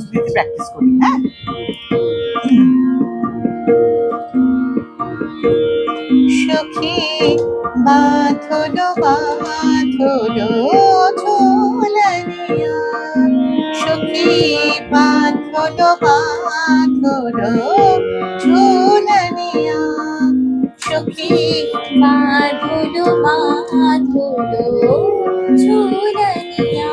নোজগুলিতে practice করি। হ্যাঁ, সখী বাঁধলো বাঁধলো ঝুলনিয়া, সখী বাঁধলো বাঁধলো ঝুলনিয়া, সখী বাঁধলো বাঁধলো ঝুলনিয়া,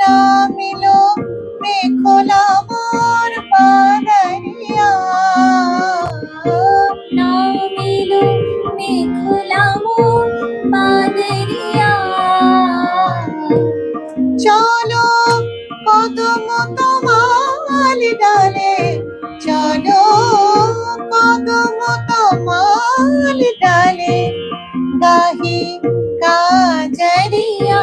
নামিলো মেঘলা মোর পাহাড়িয়া, নামিলো মেঘলা মোর পাহাড়িয়া, চলো কদম তমাল ডালে, চলো কদম তমাল ডালে, গাহি কাজরিয়া,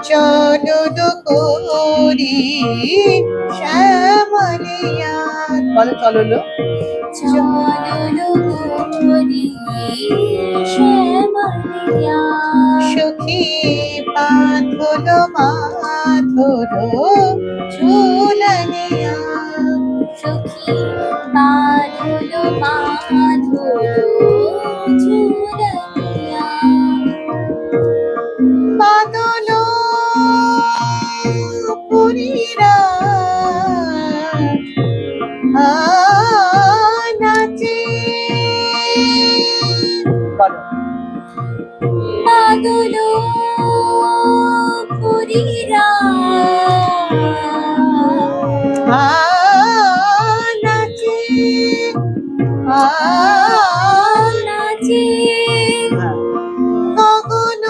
চলো করি শ্যামলিয়া। বলো চলো লো, চলো করি শ্যামলিয়া, সখী বাঁধলো বাঁধলো ঝুলনিয়া, সখী বাঁধলো বাঁধলো ঝুলনিয়া, বাদল পুরীরা নাচে, বলো বাদলো পুরীরা নাচে, নাচে, গগন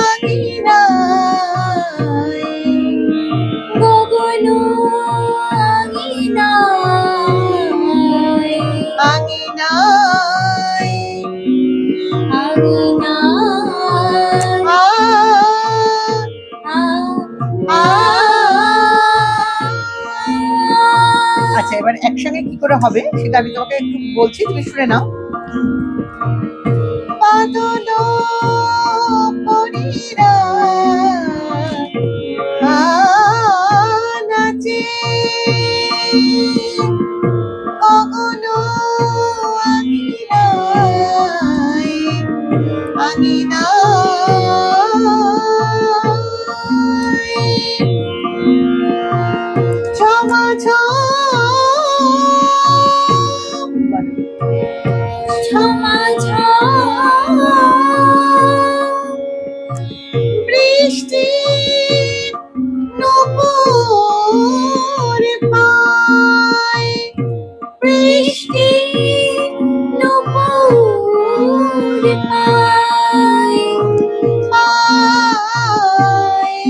আঙিনায়, গগন আঙিনায়, আঙিনায় আচ্ছা, এবার একসঙ্গে কি করে হবে সেটা আমি তোমাকে একটু বলছি, তুমি শুনে নাও। বাদল পরীরা নাচে, গগন আঙিনায়, আঙিনায় ঝমাঝম, ঝমাঝম বৃষ্টি নূপুর পায়, বৃষ্টি নূপুর পায়, পায়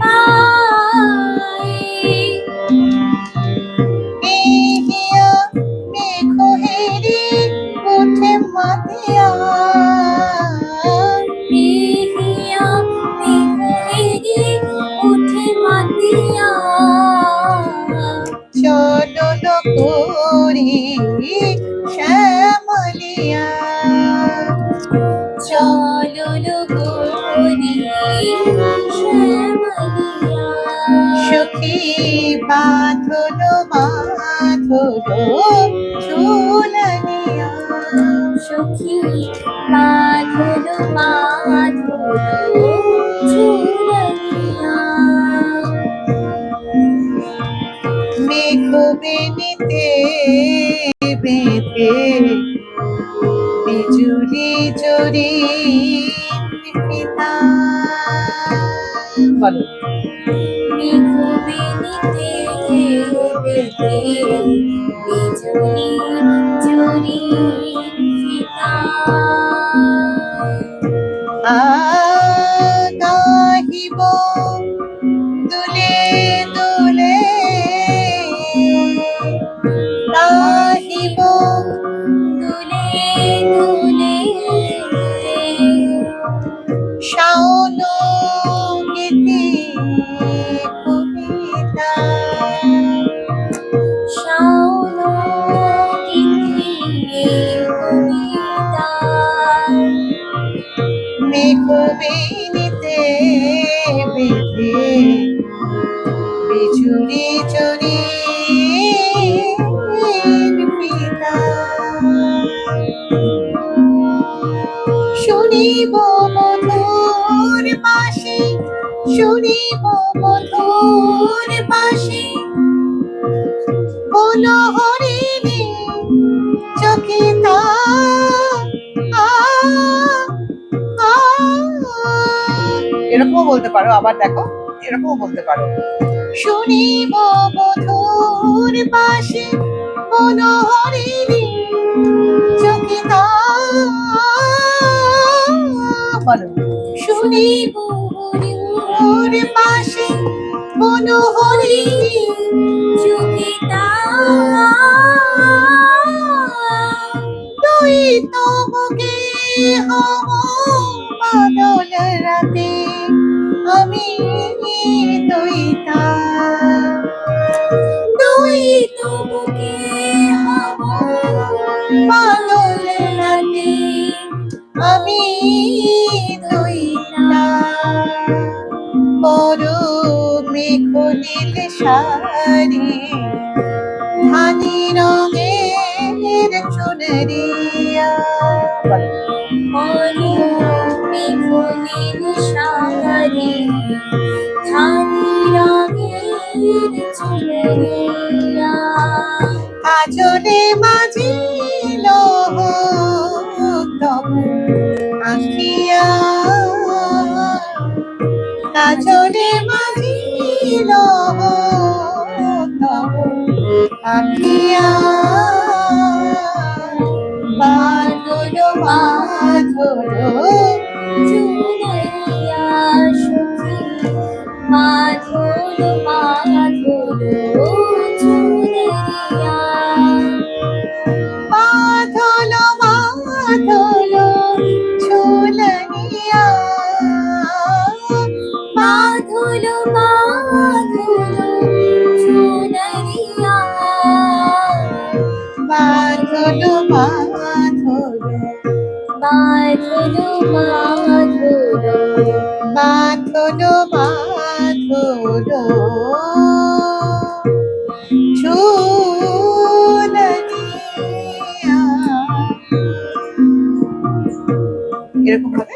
পায়, এহিয়া মেঘ হেরি উঠে মাতিয়া, দেহিয়া মেঘেরি উঠে মাতিয়া, চলো করি শ্যামলিয়া, চলো করি শ্যামলিয়া, সখী বাঁধলো বাঁধলো ঝুলনিয়া, সখী বাঁধলো বাঁধলো ঝুলনিয়া, মেঘ বেনিতে বেঁধে বিজুলি জরি পিতা, বলো মেঘ বেনিতে বেঁধে বিজুলি জরি ফিতা, গাহিব দুলে দুলে, গাহিব দুলে দুলে, শাওন গীতি কবিতা, শাওন গীতি কবিতা, মেঘ বেনিতে বেঁধে বিচুরি চুরি পিতা শুনিব মধুর বাঁশি শুনিব মধুর বাঁশি কোন হরিণী চকিতা এরকমও বলতে পারো, আবার দেখো এরকমও বলতে পারো, শুনিব মধুর বাঁশি কোন হরিণী চকিতা বলো, শুনিব মধুর বাঁশি কোন হরিণী চুকিতা তুই তো বুকে হব বাদল রাতে আমি দইতা তুই তো বুকে হব বাদল রাতে আমি দইতা বড় মেঘ নীল শাড়ি ধানি রঙের চুনরিয়া মেঘনীল সাগরে ধানি রঙের চুনরিয়া আজলে মাঝিল তবু আখিয়া কাজলে মাঝিল তবু আখিয়া বাঁধল বাঁধল চুনরিয়া সখী মাধুর মাধুর চুনরিয়া বাঁধল বাঁধল ঝুলনিয়া মাধুর মাধুর চুনরিয়া বাঁধল বাঁধল বাঁধল মাধুর বাঁধল বাঁধল ঝুলনিয়া এরকম